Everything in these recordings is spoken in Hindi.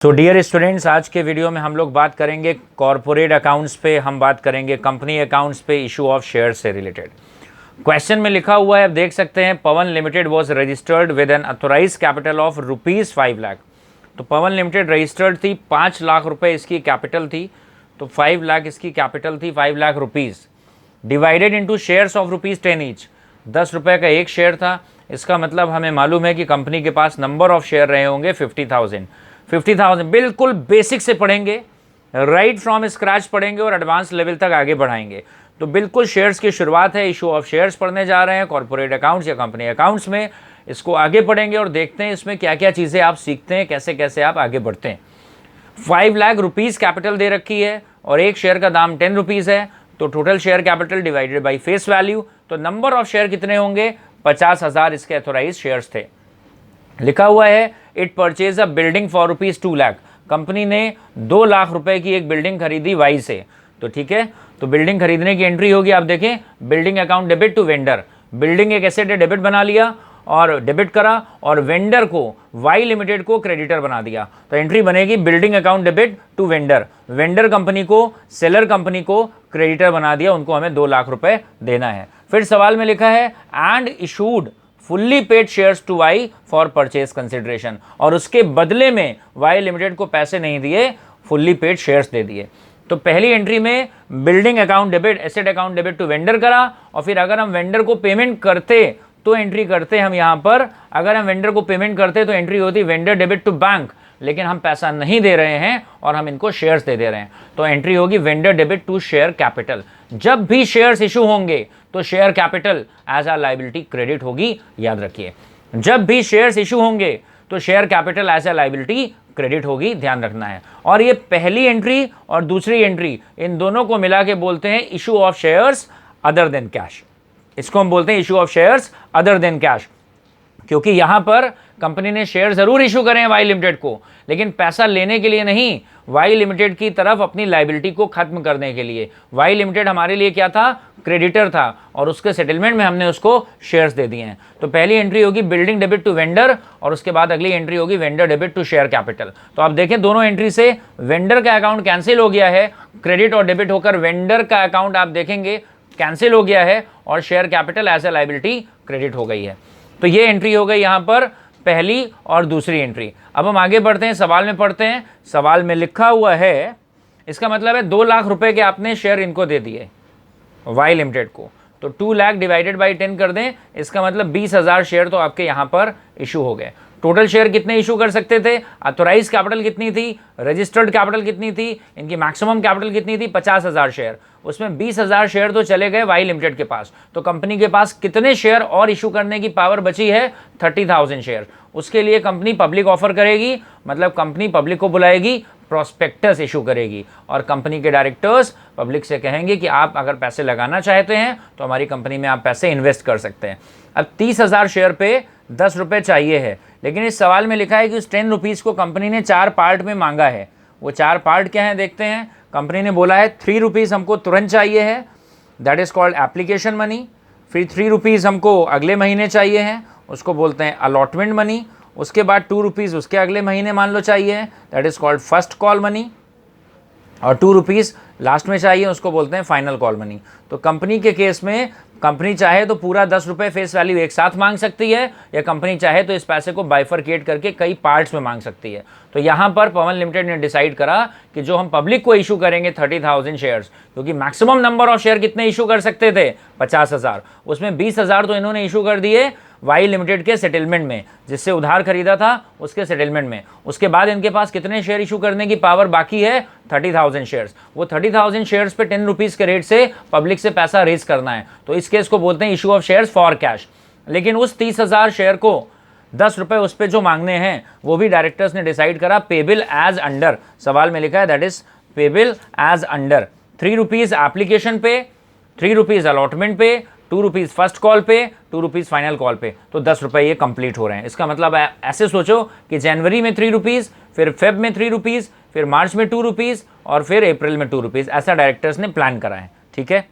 तो डियर स्टूडेंट्स, आज के वीडियो में हम लोग बात करेंगे कॉरपोरेट अकाउंट्स पे, हम बात करेंगे कंपनी अकाउंट्स पे, इशू ऑफ शेयर से रिलेटेड। क्वेश्चन में लिखा हुआ है, आप देख सकते हैं, Pawan limited was registered with an authorised capital of ₹5 lakh. तो पवन लिमिटेड रजिस्टर्ड थी, 5 लाख रुपए इसकी कैपिटल थी, तो 5 लाख इसकी कैपिटल थी, 5 lakh rupees divided into shares of ₹10 each. 10 रुपये का एक शेयर था। इसका मतलब हमें मालूम है कि कंपनी के पास नंबर ऑफ शेयर रहे होंगे 50,000 बिल्कुल बेसिक से पढ़ेंगे, राइट फ्रॉम स्क्रैच पढ़ेंगे और एडवांस लेवल तक आगे बढ़ाएंगे। तो बिल्कुल शेयर्स की शुरुआत है, इशू ऑफ शेयर्स पढ़ने जा रहे हैं कॉर्पोरेट अकाउंट्स या कंपनी अकाउंट्स में। इसको आगे पढ़ेंगे और देखते हैं इसमें क्या क्या चीज़ें आप सीखते हैं, कैसे कैसे आप आगे बढ़ते हैं। 5 लाख रुपीज़ कैपिटल दे रखी है और एक शेयर का दाम 10 रुपीज़ है, तो total share capital divided by face value, तो नंबर ऑफ शेयर कितने होंगे? 50,000 इसके अथोराइज शेयर्स थे। लिखा हुआ है it purchase a building for ₹2 lakh. Company ने 2 लाख रुपए की एक बिल्डिंग खरीदी वाई से। तो ठीक है, तो बिल्डिंग खरीदने की एंट्री होगी, आप देखें, building account debit to vendor. Building एक एसेट है, डेबिट बना लिया और डेबिट करा, और वेंडर को, वाई लिमिटेड को क्रेडिटर बना दिया। तो एंट्री बनेगी building account debit to vendor. Vendor company को, सेलर कंपनी को क्रेडिटर बना दिया, उनको हमें 2 लाख रुपए देना है। फिर सवाल में लिखा है and issued fully paid shares to Y for purchase consideration, और उसके बदले में वाई लिमिटेड को पैसे नहीं दिए, फुल्ली पेड शेयर्स दे दिए। तो पहली एंट्री में building account debit, asset account debit to vendor करा, और फिर अगर हम वेंडर को पेमेंट करते तो एंट्री करते हम यहाँ पर, अगर हम वेंडर को पेमेंट करते तो एंट्री होती वेंडर डेबिट टू बैंक, लेकिन हम पैसा नहीं दे रहे हैं और हम इनको शेयर्स दे रहे हैं, तो एंट्री होगी vendor debit to share capital. जब भी शेयर्स इशू होंगे तो share capital as a liability credit होगी, याद रखिए। जब भी शेयर्स इशू होंगे तो share capital as a liability credit होगी, ध्यान रखना है। और ये पहली एंट्री और दूसरी एंट्री, इन दोनों को मिला के बोलते हैं issue of shares other than cash. इसको हम बोलते हैं issue of shares other than cash, क्योंकि यहां पर कंपनी ने शेयर जरूर इशू करे हैं वाई लिमिटेड को, लेकिन पैसा लेने के लिए नहीं, वाई लिमिटेड की तरफ अपनी लायबिलिटी को खत्म करने के लिए। वाई लिमिटेड हमारे लिए क्या था? क्रेडिटर था, और उसके सेटलमेंट में हमने उसको शेयर्स दे दिए हैं। तो पहली एंट्री होगी बिल्डिंग डेबिट टू वेंडर, और उसके बाद अगली एंट्री होगी vendor debit to share capital. तो आप देखें, दोनों एंट्री से वेंडर का अकाउंट कैंसिल हो गया है, क्रेडिट और डेबिट होकर वेंडर का अकाउंट आप देखेंगे कैंसिल हो गया है, और share capital as a liability credit हो गई है। तो ये एंट्री हो गई यहाँ पर पहली और दूसरी एंट्री। अब हम आगे बढ़ते हैं, सवाल में पढ़ते हैं। सवाल में लिखा हुआ है, इसका मतलब है 2 लाख रुपए के आपने शेयर इनको दे दिए वाई लिमिटेड को, तो 2 लाख डिवाइडेड बाई 10 कर दें, इसका मतलब 20,000 शेयर तो आपके यहाँ पर इशू हो गए। टोटल शेयर कितने इशू कर सकते थे? अथोराइज कैपिटल कितनी थी, रजिस्टर्ड कैपिटल कितनी थी, इनकी मैक्सिमम कैपिटल कितनी थी? 50,000 शेयर। उसमें 20,000 शेयर तो चले गए वाई लिमिटेड के पास, तो कंपनी के पास कितने शेयर और इशू करने की पावर बची है? 30,000 शेयर। उसके लिए कंपनी पब्लिक ऑफर करेगी, मतलब कंपनी पब्लिक को बुलाएगी, प्रोस्पेक्टस इशू करेगी, और कंपनी के डायरेक्टर्स पब्लिक से कहेंगे कि आप अगर पैसे लगाना चाहते हैं तो हमारी कंपनी में आप पैसे इन्वेस्ट कर सकते हैं। अब 30,000 शेयर पे 10 रुपये चाहिए है, लेकिन इस सवाल में लिखा है कि उस 10 रुपीज़ को कंपनी ने 4 पार्ट में मांगा है। वो 4 पार्ट क्या हैं देखते हैं। कंपनी ने बोला है 3 रुपीज़ हमको तुरंत चाहिए है, that is called application money. फिर 3 रुपीज़ हमको अगले महीने चाहिए हैं, उसको बोलते हैं अलॉटमेंट मनी। उसके बाद 2 रुपीज़ उसके अगले महीने मान लो चाहिए, that is called first call money. और 2 रुपीज़ लास्ट में चाहिए, उसको बोलते हैं फाइनल कॉल मनी। तो कंपनी के केस में कंपनी चाहे तो पूरा 10 रुपये फेस वैल्यू एक साथ मांग सकती है, या कंपनी चाहे तो इस पैसे को बाइफरकेट करके कई पार्ट्स में मांग सकती है। तो यहाँ पर पवन लिमिटेड ने डिसाइड करा कि जो हम पब्लिक को इशू करेंगे 30,000 शेयर्स, क्योंकि मैक्सिमम नंबर ऑफ शेयर कितने इशू कर सकते थे? 50,000। उसमें 20,000 तो इन्होंने इशू कर दिए वाई लिमिटेड के सेटलमेंट में, जिससे उधार खरीदा था उसके सेटलमेंट में। उसके बाद इनके पास कितने शेयर इशू करने की पावर बाकी है? 30,000 शेयर्स। वो 30,000 शेयर्स पे 10 रुपीज़ के रेट से पब्लिक से पैसा रेज करना है, तो इस केस को बोलते हैं issue of shares for cash. लेकिन उस 30,000 शेयर को 10 रुपये उस पर जो मांगने हैं वो भी डायरेक्टर्स ने डिसाइड करा पेबल एज अंडर। सवाल में लिखा है that is payable as under. 3 rupees application पे, 3 रुपीज़ अलॉटमेंट पे, 2 रुपीज़ फर्स्ट कॉल पे, 2 रुपीज़ फाइनल कॉल पे, तो 10 रुपये ये कंप्लीट हो रहे हैं। इसका मतलब ऐसे सोचो कि जनवरी में 3 रुपीज़, फिर फेब में 3 रुपीज़, फिर मार्च में 2 रुपीज़, और फिर अप्रैल में 2 रुपीज़, ऐसा डायरेक्टर्स ने प्लान करा है। ठीक है,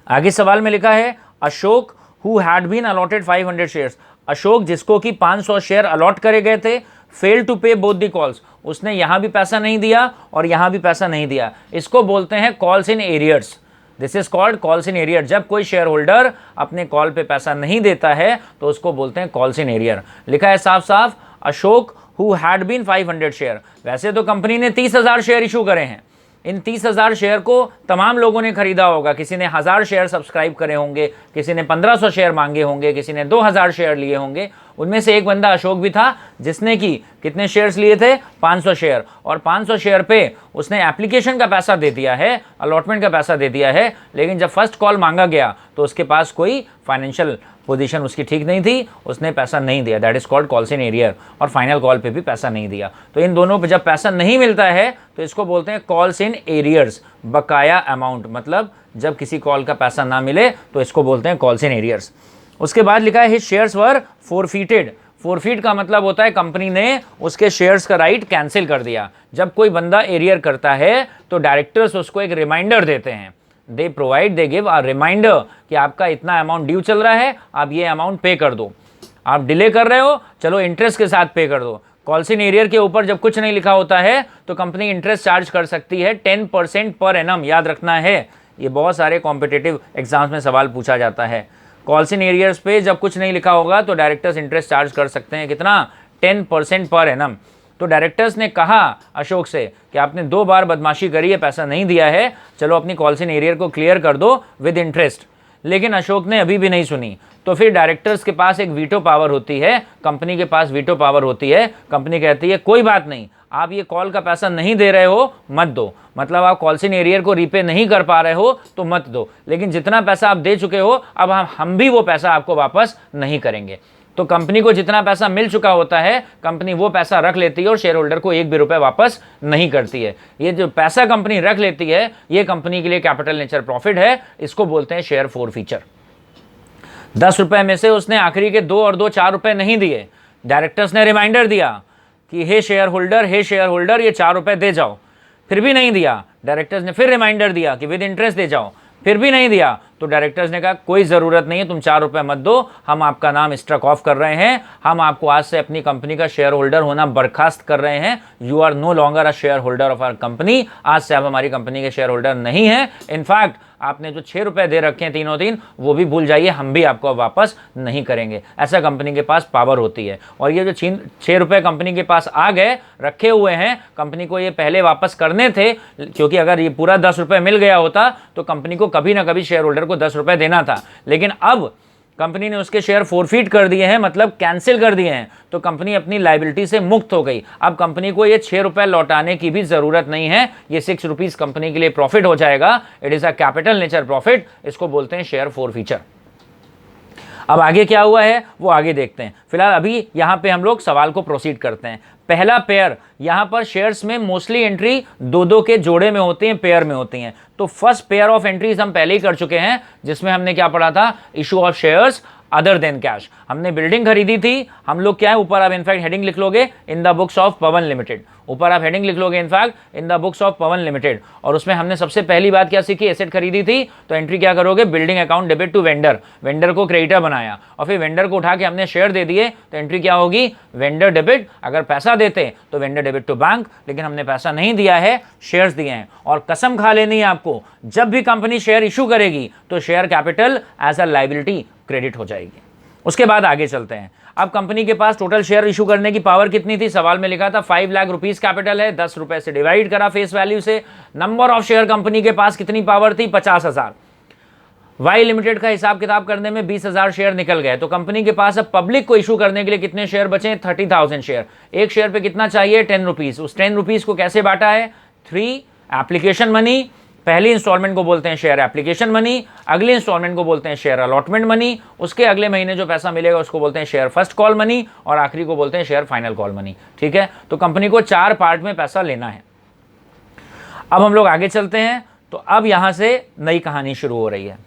आगे सवाल में लिखा है Ashok who had been allotted 500 shares. Ashok जिसको कि 500 शेयर अलॉट करे गए थे, fail to pay both the calls, उसने यहां भी पैसा नहीं दिया और यहां भी पैसा नहीं दिया, इसको बोलते हैं calls in arrears. This is called calls in arrear. जब कोई शेयर होल्डर अपने कॉल पे पैसा नहीं देता है तो उसको बोलते हैं कॉल्स इन एरियर। लिखा है साफ साफ, Ashok who had been 500 share. वैसे तो कंपनी ने 30,000 शेयर इशू करे हैं, इन 30,000 शेयर को तमाम लोगों ने खरीदा होगा, किसी ने 1000 शेयर सब्सक्राइब करे होंगे, किसी ने 1500 शेयर मांगे होंगे, किसी ने 2000 शेयर लिए होंगे। उनमें से एक बंदा अशोक भी था जिसने कि कितने शेयर्स लिए थे, 500 शेयर, और 500 शेयर पे उसने एप्लीकेशन का पैसा दे दिया है, अलॉटमेंट का पैसा दे दिया है, लेकिन जब फर्स्ट कॉल मांगा गया तो उसके पास कोई फाइनेंशियल पोजीशन उसकी ठीक नहीं थी, उसने पैसा नहीं दिया, that is called calls in arrear. और फाइनल कॉल पे भी पैसा नहीं दिया। तो इन दोनों पे जब पैसा नहीं मिलता है तो इसको बोलते हैं कॉल्स इन एरियर्स, बकाया अमाउंट, मतलब जब किसी कॉल का पैसा ना मिले तो इसको बोलते हैं कॉल्स इन एरियर्स। उसके बाद लिखा है हिज शेयर्स वर फोरफीटेड। फोरफीट का मतलब होता है कंपनी ने उसके शेयर्स का राइट कैंसिल कर दिया। जब कोई बंदा एरियर करता है तो डायरेक्टर्स उसको एक रिमाइंडर देते हैं, they provide, they give a reminder कि आपका इतना अमाउंट ड्यू चल रहा है, आप ये अमाउंट पे कर दो। आप डिले कर रहे हो, चलो इंटरेस्ट के साथ पे कर दो। कॉल्स इन एरियर के ऊपर जब कुछ नहीं लिखा होता है तो कंपनी इंटरेस्ट चार्ज कर सकती है 10% पर एनम। याद रखना है, ये बहुत सारे कॉम्पिटिटिव एग्जाम्स में सवाल पूछा जाता है। कॉल्स इन एरियर्स पे जब कुछ नहीं लिखा होगा तो डायरेक्टर्स इंटरेस्ट चार्ज कर सकते हैं, कितना, 10% पर एनम। तो डायरेक्टर्स ने कहा अशोक से कि आपने 2 बार बदमाशी करी है, पैसा नहीं दिया है, चलो अपनी कॉल्स इन एरियर को क्लियर कर दो विद इंटरेस्ट। लेकिन अशोक ने अभी भी नहीं सुनी। तो फिर डायरेक्टर्स के पास एक वीटो पावर होती है, कंपनी के पास वीटो पावर होती है। कंपनी कहती है कोई बात नहीं, आप ये कॉल का पैसा नहीं दे रहे हो, मत दो, मतलब आप कॉल्स इन एरियर को रीपे नहीं कर पा रहे हो तो मत दो, लेकिन जितना पैसा आप दे चुके हो अब हम भी वो पैसा आपको वापस नहीं करेंगे। तो कंपनी को जितना पैसा मिल चुका होता है कंपनी वो पैसा रख लेती है और शेयर होल्डर को 1 भी रुपए वापस नहीं करती है। ये जो पैसा कंपनी रख लेती है ये कंपनी के लिए कैपिटल नेचर प्रॉफिट है, इसको बोलते हैं शेयर फोरफीचर। 10 रुपए में से उसने आखिरी के 2 और 2 4 रुपए नहीं दिए, डायरेक्टर्स ने रिमाइंडर दिया कि हे शेयर होल्डर ये 4 रुपए दे जाओ, फिर भी नहीं दिया। डायरेक्टर्स ने फिर रिमाइंडर दिया कि विद इंटरेस्ट दे जाओ, फिर भी नहीं दिया। तो डायरेक्टर्स ने कहा कोई ज़रूरत नहीं है, तुम 4 रुपए मत दो, हम आपका नाम स्ट्रक ऑफ कर रहे हैं, हम आपको आज से अपनी कंपनी का शेयर होल्डर होना बर्खास्त कर रहे हैं। You are no longer a shareholder of our company, आज से आप हमारी कंपनी के शेयर होल्डर नहीं हैं। इनफैक्ट आपने जो 6 रुपए दे रखे हैं तीनों दिन वो भी भूल जाइए, हम भी आपको वापस नहीं करेंगे। ऐसा कंपनी के पास पावर होती है। और ये जो 6 रुपए कंपनी के पास आ गए, रखे हुए हैं, कंपनी को ये पहले वापस करने थे, क्योंकि अगर ये पूरा 10 रुपए मिल गया होता तो कंपनी को कभी ना कभी शेयर होल्डर को 10 रुपए देना था। लेकिन अब कंपनी ने उसके शेयर फोरफीट कर दिए हैं, मतलब कैंसिल कर दिए हैं, तो कंपनी अपनी लायबिलिटी से मुक्त हो गई। अब कंपनी को ये 6 रुपए लौटाने की भी जरूरत नहीं है, ये 6 रुपीज कंपनी के लिए प्रॉफिट हो जाएगा। It is a capital nature profit, इसको बोलते हैं शेयर फोरफीचर। अब आगे क्या हुआ है वो आगे देखते हैं। फिलहाल अभी यहाँ पे हम लोग सवाल को प्रोसीड करते हैं। पहला पेयर, यहाँ पर शेयर्स में मोस्टली एंट्री 2-2 के जोड़े में होती हैं, पेयर में होती हैं। तो फर्स्ट पेयर ऑफ एंट्रीज हम पहले ही कर चुके हैं, जिसमें हमने क्या पढ़ा था, issue of shares other than cash. हमने बिल्डिंग खरीदी थी, हम लोग क्या है, ऊपर आप इनफैक्ट हेडिंग लिख लोगे in the books of Pawan limited, ऊपर आप हेडिंग लिख लोगे in fact in the books of Pawan limited. और उसमें हमने सबसे पहली बात क्या सीखी, एसेट खरीदी थी तो एंट्री क्या करोगे, building account debit to vendor, vendor को क्रेडिटर बनाया और फिर वेंडर को उठा के हमने शेयर दे दिए, तो एंट्री क्या होगी, वेंडर डेबिट। अगर पैसा देते तो वेंडर डेबिट टू बैंक, लेकिन हमने पैसा नहीं दिया है, शेयर्स दिए हैं। और कसम खा लेनी है आपको, जब भी कंपनी शेयर इशू करेगी तो share capital as a liability credit हो जाएगी। उसके बाद आगे चलते हैं। अब कंपनी के पास टोटल शेयर इशू करने की पावर कितनी थी, सवाल में लिखा था 5 लाख रुपीस कैपिटल है, 10 रुपए से डिवाइड करा फेस वैल्यू से। नंबर ऑफ शेयर कंपनी के पास कितनी पावर थी, 50,000। वाई लिमिटेड का हिसाब किताब करने में 20,000 शेयर निकल गए, तो कंपनी के पास अब पब्लिक को इशू करने के लिए कितने शेयर बचे, 30,000 शेयर। एक शेयर पे कितना चाहिए, 10 रुपीज। उस 10 रुपीज को कैसे बांटा है, 3 एप्लीकेशन मनी, पहली इंस्टॉलमेंट को बोलते हैं शेयर एप्लीकेशन मनी, अगली इंस्टॉलमेंट को बोलते हैं शेयर अलॉटमेंट मनी, उसके अगले महीने जो पैसा मिलेगा उसको बोलते हैं शेयर फर्स्ट कॉल मनी, और आखिरी को बोलते हैं शेयर फाइनल कॉल मनी। ठीक है, तो कंपनी को 4 पार्ट में पैसा लेना है। अब हम लोग आगे चलते हैं। तो अब यहां से नई कहानी शुरू हो रही है।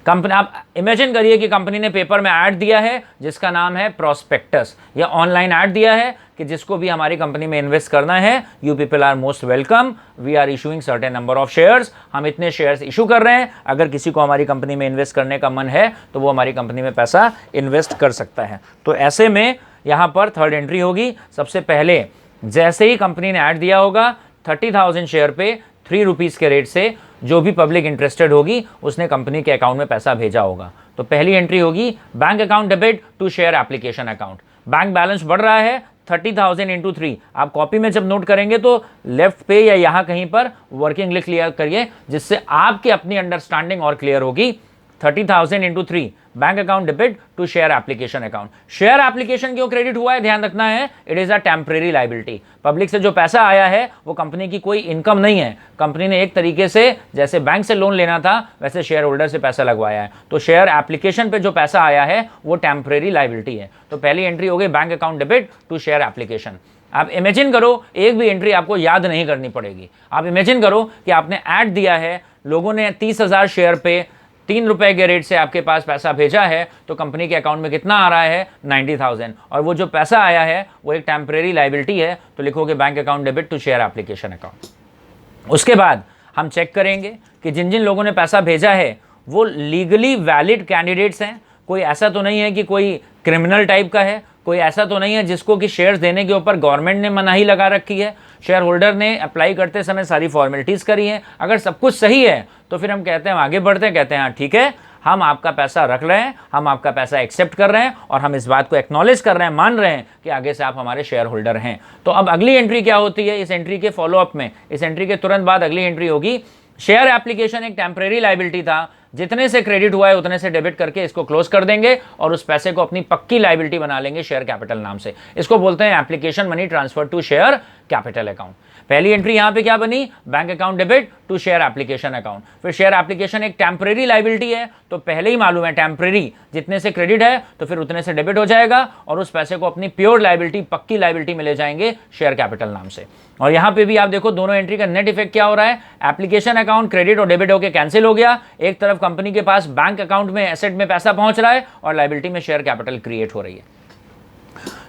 कंपनी, आप इमेजिन करिए कि कंपनी ने पेपर में ऐड दिया है जिसका नाम है प्रोस्पेक्टस, या ऑनलाइन ऐड दिया है कि जिसको भी हमारी कंपनी में इन्वेस्ट करना है, you people are most welcome, we are issuing certain number of shares, हम इतने शेयर्स इशू कर रहे हैं, अगर किसी को हमारी कंपनी में इन्वेस्ट करने का मन है तो वो हमारी कंपनी में पैसा इन्वेस्ट कर सकता है। तो ऐसे में यहाँ पर थर्ड एंट्री होगी। सबसे पहले जैसे ही कंपनी ने ऐड दिया होगा 30,000 शेयर पे 3 रुपीज़ के रेट से जो भी पब्लिक इंटरेस्टेड होगी उसने कंपनी के अकाउंट में पैसा भेजा होगा। तो पहली एंट्री होगी bank account debit to share application account. Bank balance बढ़ रहा है 30,000 इंटू 3। आप कॉपी में जब नोट करेंगे तो लेफ्ट पे या यहाँ कहीं पर वर्किंग लिख लिया करिए, जिससे आपकी अपनी अंडरस्टैंडिंग और क्लियर होगी। 30,000 into 3 bank account debit to share application account. Share application क्यों क्रेडिट हुआ है, ध्यान रखना है, it is a temporary liability. Public से जो पैसा आया है वो कंपनी की कोई इनकम नहीं है। कंपनी ने एक तरीके से जैसे बैंक से लोन लेना था वैसे शेयर होल्डर से पैसा लगवाया है। तो शेयर एप्लीकेशन पे जो पैसा आया है वो टेम्परेरी लायबिलिटी है। तो पहली एंट्री हो गई bank account debit to share application. आप इमेजिन करो, एक भी एंट्री आपको याद नहीं करनी पड़ेगी। आप इमेजिन करो कि आपने ऐड दिया है, लोगों ने 30,000 शेयर पे 3 रुपए के रेट से आपके पास पैसा भेजा है, तो कंपनी के अकाउंट में कितना आ रहा है 90,000, और वो जो पैसा आया है वो एक टेम्परेरी लायबिलिटी है। तो लिखोगे bank account debit to share application account. उसके बाद हम चेक करेंगे कि जिन जिन लोगों ने पैसा भेजा है वो लीगली वैलिड कैंडिडेट्स हैं। कोई ऐसा तो नहीं है कि कोई क्रिमिनल टाइप का है, कोई ऐसा तो नहीं है जिसको कि शेयर्स देने के ऊपर गवर्नमेंट ने मनाही लगा रखी है। शेयर होल्डर ने अप्लाई करते समय सारी फॉर्मेलिटीज़ करी हैं। अगर सब कुछ सही है तो फिर हम कहते हैं, हम आगे बढ़ते हैं, कहते हैं हाँ ठीक है, हम आपका पैसा रख रहे हैं, हम आपका पैसा एक्सेप्ट कर रहे हैं और हम इस बात को एक्नॉलेज कर रहे हैं, मान रहे हैं कि आगे से आप हमारे शेयर होल्डर हैं। तो अब अगली एंट्री क्या होती है, इस एंट्री के फॉलोअप में, इस एंट्री के तुरंत बाद अगली एंट्री होगी, शेयर एप्लीकेशन एक टेम्परेरी लायबिलिटी था, जितने से क्रेडिट हुआ है उतने से डेबिट करके इसको क्लोज कर देंगे और उस पैसे को अपनी पक्की लायबिलिटी बना लेंगे शेयर कैपिटल नाम से। इसको बोलते हैं application money transfer to share capital account. पहली एंट्री यहां पे क्या बनी, bank account debit to share application account. फिर शेयर एप्लीकेशन एक टेम्परेरी लायबिलिटी है, तो पहले ही मालूम है टेम्परेरी, जितने से क्रेडिट है तो फिर उतने से डेबिट हो जाएगा और उस पैसे को अपनी प्योर लायबिलिटी, पक्की लायबिलिटी में ले जाएंगे शेयर कैपिटल नाम से। और यहां पे भी आप देखो दोनों एंट्री का नेट इफेक्ट क्या हो रहा है, एप्लीकेशन अकाउंट क्रेडिट और डेबिट होकर कैंसिल हो गया। एक तरफ कंपनी के पास बैंक अकाउंट में एसेट में पैसा पहुंच रहा है और लायबिलिटी में शेयर कैपिटल क्रिएट हो रही है।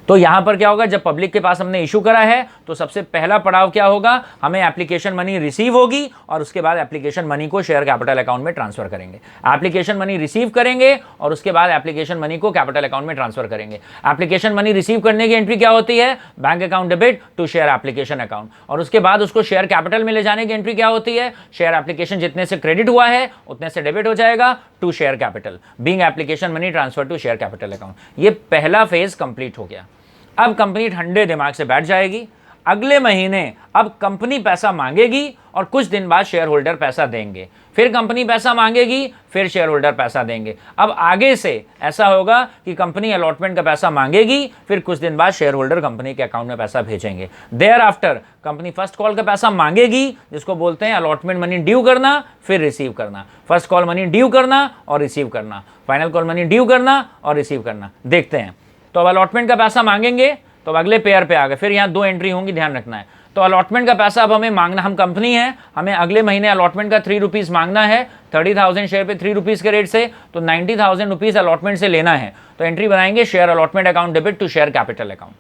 तो यहां पर क्या होगा, जब पब्लिक के पास हमने इशू करा है तो सबसे पहला पड़ाव क्या होगा, हमें एप्लीकेशन मनी रिसीव होगी और उसके बाद एप्लीकेशन मनी को शेयर कैपिटल अकाउंट में ट्रांसफर करेंगे। एप्लीकेशन मनी रिसीव करेंगे और उसके बाद एप्लीकेशन मनी को कैपिटल अकाउंट में ट्रांसफर करेंगे। एप्लीकेशन मनी रिसीव करने की एंट्री क्या होती है, bank account debit to share application account, और उसके बाद उसको शेयर कैपिटल में ले जाने की एंट्री क्या होती है, शेयर एप्लीकेशन जितने से क्रेडिट हुआ है उतने से डेबिट हो जाएगा to share capital, being application money transfer to share capital account. ये पहला फेज कंप्लीट हो गया। अब कंपनी ठंडे दिमाग से बैठ जाएगी। अगले महीने अब कंपनी पैसा मांगेगी और कुछ दिन बाद शेयर होल्डर पैसा देंगे, फिर कंपनी पैसा मांगेगी, फिर शेयर होल्डर पैसा देंगे। अब आगे से ऐसा होगा कि कंपनी अलॉटमेंट का पैसा मांगेगी, फिर कुछ दिन बाद शेयर होल्डर कंपनी के अकाउंट में पैसा भेजेंगे। Thereafter company first call का पैसा मांगेगी, जिसको बोलते हैं अलॉटमेंट मनी ड्यू करना, फिर रिसीव करना। फर्स्ट कॉल मनी ड्यू करना और रिसीव करना, फाइनल कॉल मनी ड्यू करना और रिसीव करना। देखते हैं, तो अब अलॉटमेंट का पैसा मांगेंगे तो अब अगले पेयर पे आ गए, फिर यहाँ 2 एंट्री होंगी, ध्यान रखना है। तो अलॉटमेंट का पैसा अब हमें मांगना, हम कंपनी है, हमें अगले महीने अलॉटमेंट का 3 रुपीज़ मांगना है, 30,000 शेयर पे 3 रुपीज़ के रेट से, तो 90,000 रुपीज़ अलॉटमेंट से लेना है। तो एंट्री बनाएंगे share allotment account debit to share capital account.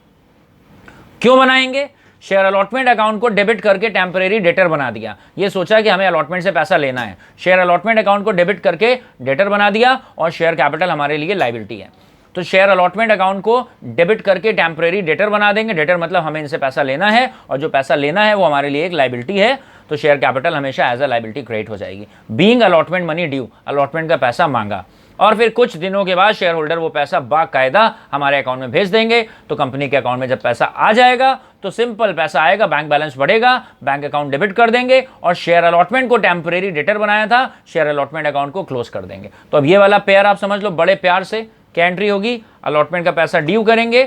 क्यों बनाएंगे, शेयर अलॉटमेंट अकाउंट को डेबिट करके टेम्परेरी डेटर बना दिया। ये सोचा कि हमें अलॉटमेंट से पैसा लेना है, शेयर अलॉटमेंट अकाउंट को डेबिट करके डेटर बना दिया और शेयर कैपिटल हमारे लिए लायबिलिटी है। तो शेयर अलॉटमेंट अकाउंट को डेबिट करके टेम्परेरी डेटर बना देंगे। डेटर मतलब हमें इनसे पैसा लेना है और जो पैसा लेना है वो हमारे लिए एक लायबिलिटी है, तो शेयर कैपिटल हमेशा एज अ लायबिलिटी क्रिएट हो जाएगी। Being allotment money due, allotment का पैसा मांगा और फिर कुछ दिनों के बाद शेयर होल्डर वो पैसा बाकायदा हमारे अकाउंट में भेज देंगे। तो कंपनी के अकाउंट में जब पैसा आ जाएगा तो सिंपल पैसा आएगा, बैंक बैलेंस बढ़ेगा, बैंक अकाउंट डेबिट कर देंगे और शेयर अलॉटमेंट को टेम्परेरी डेटर बनाया था, शेयर अलॉटमेंट अकाउंट को क्लोज कर देंगे। तो अब ये वाला पेयर आप समझ लो बड़े प्यार से। क्या एंट्री होगी, अलॉटमेंट का पैसा ड्यू करेंगे,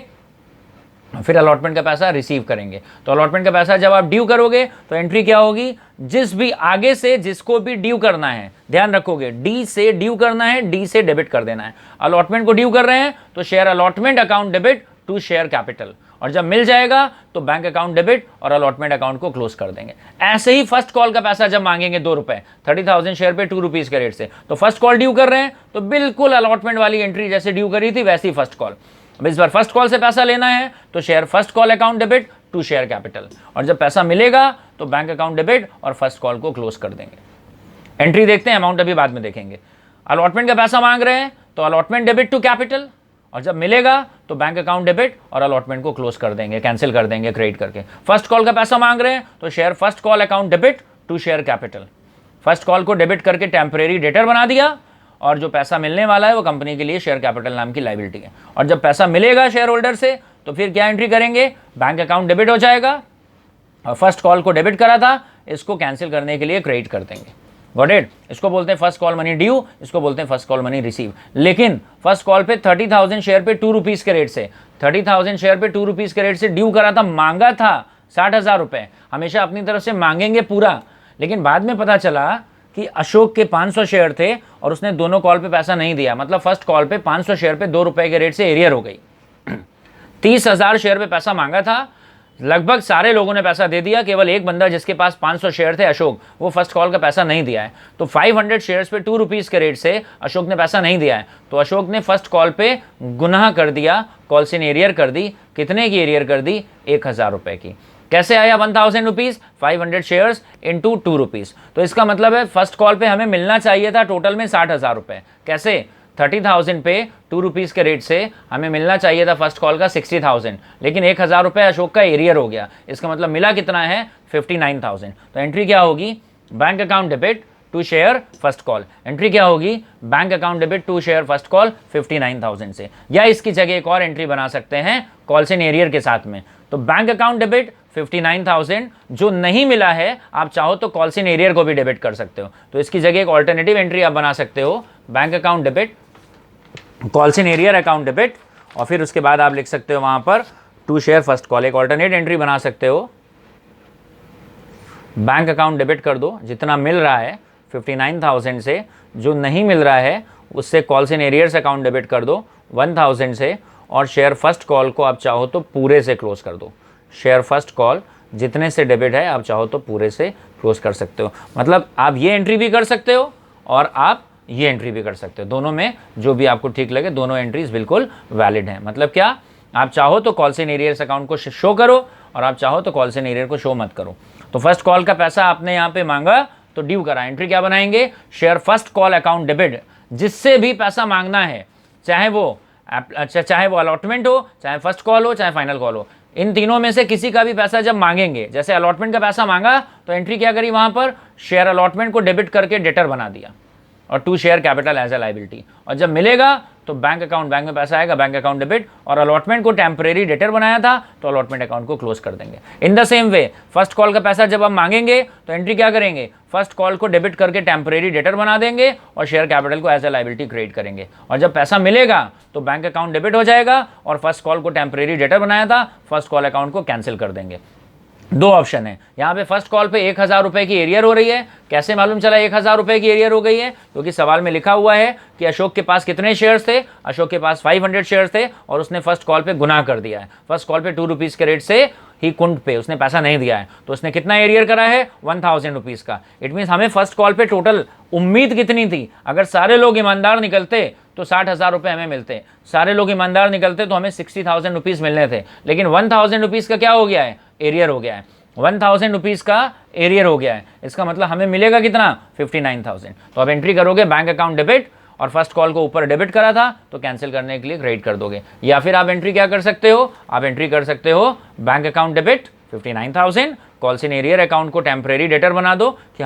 फिर अलॉटमेंट का पैसा रिसीव करेंगे। तो अलॉटमेंट का पैसा जब आप ड्यू करोगे तो एंट्री क्या होगी, जिस भी आगे से जिसको भी ड्यू करना है, ध्यान रखोगे डी से ड्यू करना है, डी से डेबिट कर देना है। अलॉटमेंट को ड्यू कर रहे हैं तो share allotment account debit to share capital, और जब मिल जाएगा तो बैंक अकाउंट डेबिट और अलॉटमेंट अकाउंट को क्लोज कर देंगे। ऐसे ही फर्स्ट कॉल का पैसा जब मांगेंगे 2 रुपए, 30,000 शेयर पे 2 रुपीज के रेट से, तो फर्स्ट कॉल ड्यू कर रहे हैं तो बिल्कुल अलॉटमेंट वाली एंट्री जैसे ड्यू करी थी वैसी फर्स्ट कॉल। अब इस बार फर्स्ट कॉल से पैसा लेना है तो share first call account debit to share capital, और जब पैसा मिलेगा तो बैंक अकाउंट डेबिट और फर्स्ट कॉल को क्लोज कर देंगे। एंट्री देखते हैं, अमाउंट अभी बाद में देखेंगे। अलॉटमेंट का पैसा मांग रहे हैं तो अलॉटमेंट डेबिट टू कैपिटल और जब मिलेगा तो बैंक अकाउंट डेबिट और अलॉटमेंट को क्लोज कर देंगे, कैंसिल कर देंगे क्रेडिट करके। फर्स्ट कॉल का पैसा मांग रहे हैं तो share first call account debit to share capital. First call को डेबिट करके टेम्परेरी डेटर बना दिया और जो पैसा मिलने वाला है वो कंपनी के लिए शेयर कैपिटल नाम की लायबिलिटी है। और जब पैसा मिलेगा शेयर होल्डर से तो फिर क्या एंट्री करेंगे, बैंक अकाउंट डेबिट हो जाएगा और फर्स्ट कॉल को डेबिट करा था इसको कैंसिल करने के लिए क्रेडिट कर देंगे। Got it? इसको बोलते हैं फर्स्ट कॉल मनी ड्यू, इसको बोलते हैं फर्स्ट कॉल मनी रिसीव। लेकिन फर्स्ट कॉल पे 30,000 शेयर पे 2 रुपीज के रेट से, 30,000 शेयर पे 2 रुपीज के रेट से ड्यू करा था, मांगा था 60,000 रुपए। हमेशा अपनी तरफ से मांगेंगे पूरा, लेकिन बाद में पता चला कि अशोक के 500 शेयर थे और उसने दोनों कॉल पे पैसा नहीं दिया, मतलब फर्स्ट कॉल पे 500 शेयर पे 2 रुपए के रेट से एरियर हो गई। 30,000 शेयर पे पैसा मांगा था, लगभग सारे लोगों ने पैसा दे दिया, केवल एक बंदा जिसके पास 500 शेयर थे अशोक, वो फर्स्ट कॉल का पैसा नहीं दिया है। तो 500 शेयर्स पे 2 रुपीज के रेट से अशोक ने पैसा नहीं दिया है, तो अशोक ने फर्स्ट कॉल पे गुनाह कर दिया, कॉल से एरियर कर दी। कितने की एरियर कर दी? 1,000 रुपए की। कैसे आया 1,000 रुपीज? 500 shares into 2 rupees. तो इसका मतलब है फर्स्ट कॉल पे हमें मिलना चाहिए था टोटल में 60,000 रुपए। कैसे? 30,000 पे 2 रुपीज के रेट से हमें मिलना चाहिए था फर्स्ट कॉल का 60,000, लेकिन 1,000 रुपए अशोक का एरियर हो गया। इसका मतलब मिला कितना है? 59,000। तो एंट्री क्या होगी? Bank account debit to share first call. Entry क्या होगी? Bank account debit to share first call 59,000 से। या इसकी जगह एक और एंट्री बना सकते हैं कॉल्स इन एरियर के साथ में। तो बैंक अकाउंट डेबिट 59,000 जो नहीं मिला है, आप चाहो तो कॉल्स इन एरियर को भी डेबिट कर सकते हो। तो इसकी जगह एक ऑल्टरनेटिव एंट्री आप बना सकते हो, bank account debit calls in arrear account debit, और फिर उसके बाद आप लिख सकते हो वहां पर टू शेयर फर्स्ट कॉल। एक ऑल्टरनेट एंट्री बना सकते हो, बैंक अकाउंट डेबिट कर दो जितना मिल रहा है 59,000 से, जो नहीं मिल रहा है उससे calls in arrears account debit कर दो 1,000 से, और शेयर फर्स्ट कॉल को आप चाहो तो पूरे से क्लोज कर दो। शेयर फर्स्ट कॉल जितने से डेबिट है आप चाहो तो पूरे से क्लोज कर सकते हो। मतलब आप ये एंट्री भी कर सकते हो और आप ये एंट्री भी कर सकते हो, दोनों में जो भी आपको ठीक लगे, दोनों एंट्रीज बिल्कुल वैलिड हैं। मतलब क्या, आप चाहो तो कॉल्स इन एरियर्स अकाउंट को शो करो और आप चाहो तो कॉल्स इन एरियर को शो मत करो। तो फर्स्ट कॉल का पैसा आपने यहाँ पे मांगा तो ड्यू करा, एंट्री क्या बनाएंगे? Share first call account debit. जिससे भी पैसा मांगना है, चाहे वो अलॉटमेंट हो, चाहे फर्स्ट कॉल हो, चाहे फाइनल कॉल हो, इन तीनों में से किसी का भी पैसा जब मांगेंगे, जैसे अलॉटमेंट का पैसा मांगा तो एंट्री क्या करी वहां पर? शेयर अलॉटमेंट को डेबिट करके डेटर बना दिया और to share capital as a liability. और जब मिलेगा तो बैंक में पैसा आएगा, बैंक अकाउंट डेबिट, और अलॉटमेंट को टेम्परेरी डेटर बनाया था तो अलॉटमेंट अकाउंट को क्लोज कर देंगे। In the same way first call का पैसा जब आप मांगेंगे तो एंट्री क्या करेंगे? फर्स्ट कॉल को डेबिट करके टेम्परेरी डेटर बना देंगे और शेयर कैपिटल को एज ए लायबिलिटी क्रिएट करेंगे। और जब पैसा मिलेगा तो बैंक अकाउंट डेबिट हो जाएगा और फर्स्ट कॉल को टेम्परेरी डेटर बनाया था, फर्स्ट कॉल अकाउंट को कैंसिल कर देंगे। दो ऑप्शन है यहाँ पे। फर्स्ट कॉल पे 1,000 रुपए की एरियर हो रही है। कैसे मालूम चला 1,000 रुपए की एरियर हो गई है? क्योंकि सवाल में लिखा हुआ है कि अशोक के पास कितने शेयर्स थे? अशोक के पास 500 शेयर्स थे और उसने फर्स्ट कॉल पे गुनाह कर दिया है। फर्स्ट कॉल पे 2 रुपीज के रेट से ही कुंड पे उसने पैसा नहीं दिया है, तो उसने कितना एरियर करा है? 1,000 रुपीज का। इट मीन हमें फर्स्ट कॉल पे टोटल उम्मीद कितनी थी? अगर सारे लोग ईमानदार निकलते तो 60,000 रुपए हमें मिलते, सारे लोग ईमानदार निकलते तो हमें 60,000 रुपीज मिलने थे, लेकिन 1,000 रुपीज का क्या हो गया है? एरियर हो गया है। 1,000 रुपीज का एरियर हो गया है। इसका मतलब हमें मिलेगा कितना? 59,000। तो अब एंट्री करोगे बैंक अकाउंट डेबिट, और फर्स्ट कॉल को ऊपर डेबिट करा था तो कैंसिल करने के लिए क्रेडिट कर दोगे। या फिर आप एंट्री क्या कर सकते हो? आप एंट्री कर सकते हो bank account debit 59,000, calls in arrear account को टेम्परेरी डेटर बना दो कि